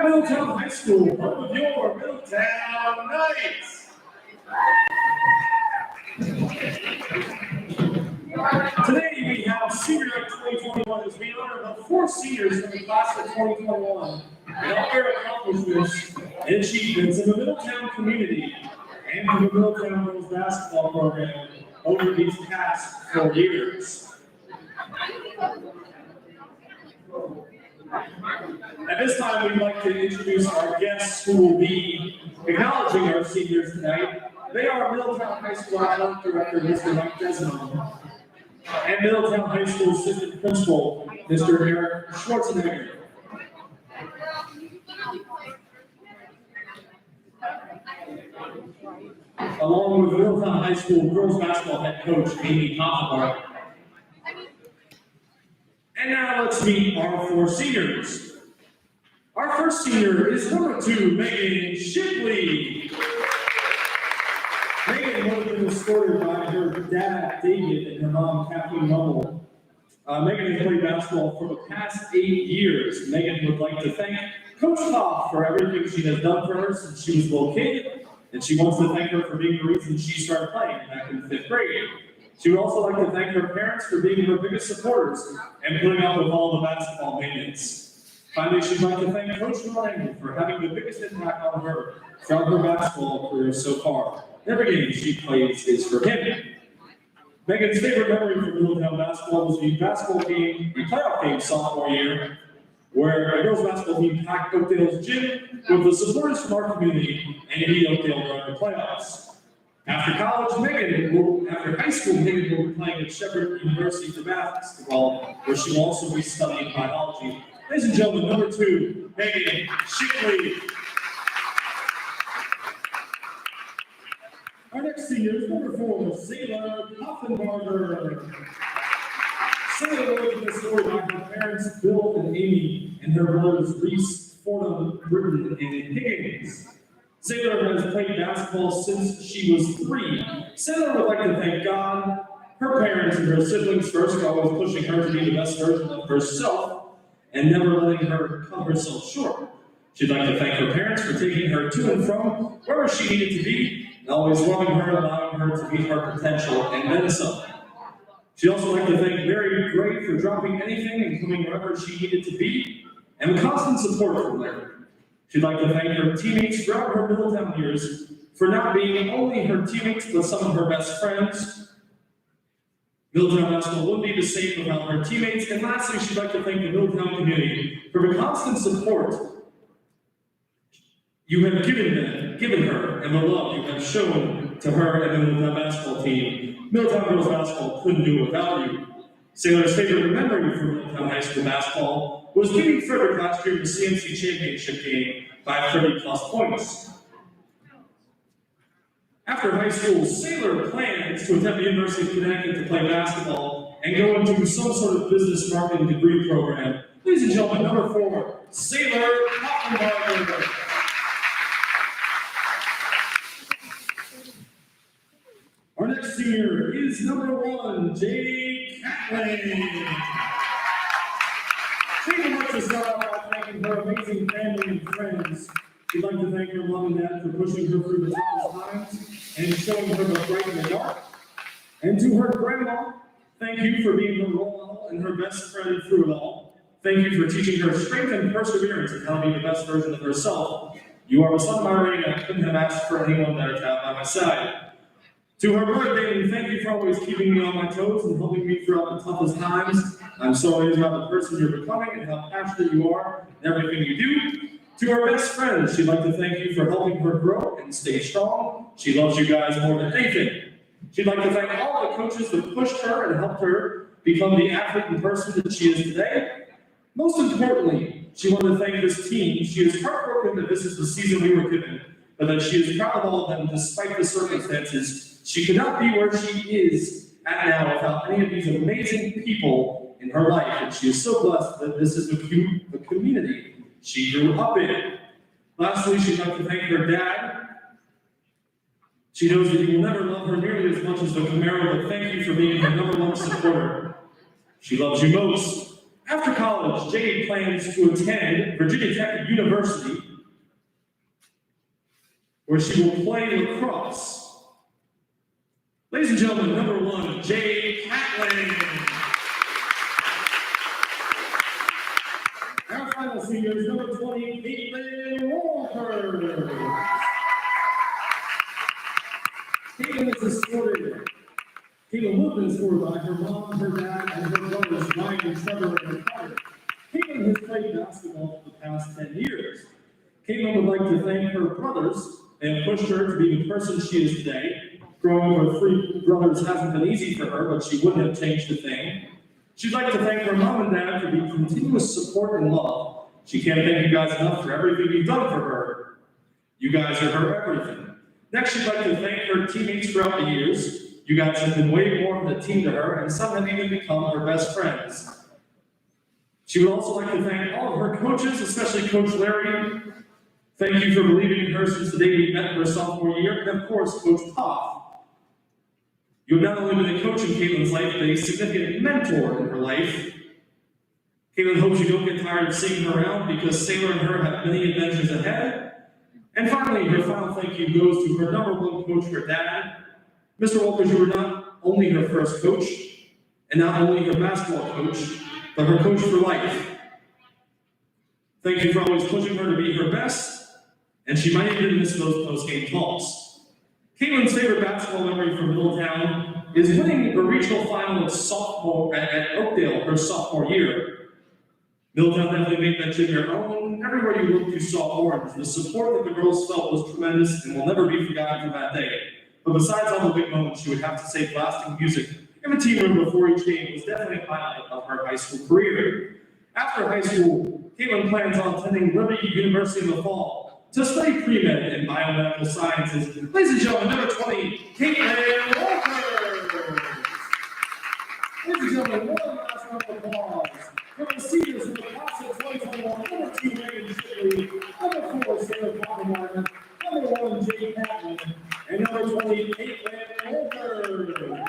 Middletown High School, home of your Middletown Knights. Today we have Senior Night 2021 as we honor the 4 seniors from the class of 2021 and all their accomplishments and achievements in the Middletown community and for the Middletown girls basketball program over these past 4 years. At this time, we'd like to introduce our guests who will be acknowledging our seniors tonight. They are Middletown High School Athletic Director, Mr. Mike Desmond, and Middletown High School Assistant Principal, Mr. Eric Schwarzenegger. Along with Middletown High School girls basketball head coach, Amy Hoffenbach. And now let's meet our 4 seniors. Our first senior is number 2, Megan Shipley. Megan would have been escorted by her dad, David, and her mom, Kathleen Rumble. Megan has played basketball for the past 8 years. Megan would like to thank Coach Hoff for everything she has done for her since she was located, and she wants to thank her for being the reason she started playing back in 5th grade. She would also like to thank her parents for being her biggest supporters and putting up with all the basketball maintenance. Finally, she'd like to thank Coach Ryan for having the biggest impact on her throughout her basketball career so far. Every game she plays is for him. Megan's favorite memory from Middletown basketball was the playoff game sophomore year, where a girls basketball team packed Oakdale's gym with the supporters from our community and beat Oakdale during the playoffs. After high school, Megan will be playing at Shepherd University for basketball, where she will also be studying biology. Ladies and gentlemen, number 2, Megan Shipley. Our next senior is number 4, Zayla Hoffenbarger. Zayla was in the story by her parents, Bill and Amy, and her brothers, Reese, Fordham, Britton, and Higgins. Zayla has played basketball since she was 3. Zayla would like to thank God, her parents, and her siblings first for always pushing her to be the best version of herself and never letting her cut herself short. She'd like to thank her parents for taking her to and from wherever she needed to be, and always loving her and allowing her to meet her potential and then some. She'd also like to thank Mary Gray for dropping anything and coming wherever she needed to be, and the constant support from Larry. She'd like to thank her teammates throughout her Middletown years for not being only her teammates, but some of her best friends. Middletown basketball wouldn't be the same without her teammates. And lastly, she'd like to thank the Middletown community for the constant support you have given her and the love you have shown to her and the Middletown basketball team. Middletown girls basketball couldn't do it without you. Sailor's favorite memory from Middletown High School basketball was beating Frederick last year in the CMC championship game by 30+ points. After high school, Sailor plans to attend the University of Connecticut to play basketball and go into some sort of business marketing degree program. Ladies and gentlemen, number 4, Sailor Hoffenbarger. Our next senior is number 1, Jay Catlin. She would like to start off by thanking her amazing family and friends. She'd like to thank her mom and dad for pushing her through the toughest times and showing her the bright in the dark. And to her grandma, thank you for being her role model and her best friend through it all. Thank you for teaching her strength and perseverance and how to be the best version of herself. You are the son of my ring, and I couldn't have asked for anyone better to have by my side. To her birthday, thank you for always keeping me on my toes and helping me throughout the toughest times. I'm so amazed about the person you're becoming and how passionate you are in everything you do. To her best friend, she'd like to thank you for helping her grow and stay strong. She loves you guys more than anything. She'd like to thank all the coaches that pushed her and helped her become the athlete and person that she is today. Most importantly, she wanted to thank this team. She is heartbroken that this is the season we were given, but that she is proud of all of them despite the circumstances. She could not be where she is at now without any of these amazing people in her life, and she is so blessed that this is the community she grew up in. Lastly, she'd like to thank her dad. She knows that you will never love her nearly as much as the Camaro, but thank you for being her #1 supporter. She loves you most. After college, Jade plans to attend Virginia Tech University, where she will play lacrosse. Ladies and gentlemen, number 1, Jade Catlin. Our final senior is number 20, Caitlin Walker. Caitlin is escorted. Caitlin will be escorted by her mom, her dad, and her brothers, Ryan, Trevor, and Carter. Caitlin has played basketball for the past 10 years. Caitlin would like to thank her brothers and pushed her to be the person she is today. Growing up with 3 brothers hasn't been easy for her, but she wouldn't have changed a thing. She'd like to thank her mom and dad for the continuous support and love. She can't thank you guys enough for everything you've done for her. You guys are her everything. Next, she'd like to thank her teammates throughout the years. You guys have been way more of a team to her, and some have even become her best friends. She would also like to thank all of her coaches, especially Coach Larry. Thank you for believing in her since the day we met her sophomore year, and of course, Coach Pop. You have not only been a coach in Caitlin's life, but a significant mentor in her life. Caitlin hopes you don't get tired of seeing her around because Sailor and her have many adventures ahead. And finally, her final thank you goes to her number 1 coach, her dad. Mr. Walker, you were not only her first coach, and not only her basketball coach, but her coach for life. Thank you for always pushing her to be her best, and she might even miss those post-game talks. Caitlin's favorite basketball memory from Middletown is winning the regional final at Oakdale her sophomore year. Middletown definitely made that gym their own. Everywhere you looked, you saw orange. The support that the girls felt was tremendous and will never be forgotten from that day. But besides all the big moments, she would have to say blasting music in the team room before each game was definitely a highlight of her high school career. After high school, Caitlin plans on attending Liberty University in the fall to study pre-med and biomedical sciences. Ladies and gentlemen, number 20, Caitlin Walker. Ladies and gentlemen, one last round of applause for the seniors in the class of 2021, number 2, Megan Shipley, number 4, Sarah Pomeroy, number 1, Jade Catlin, and number 20, Caitlin Walker.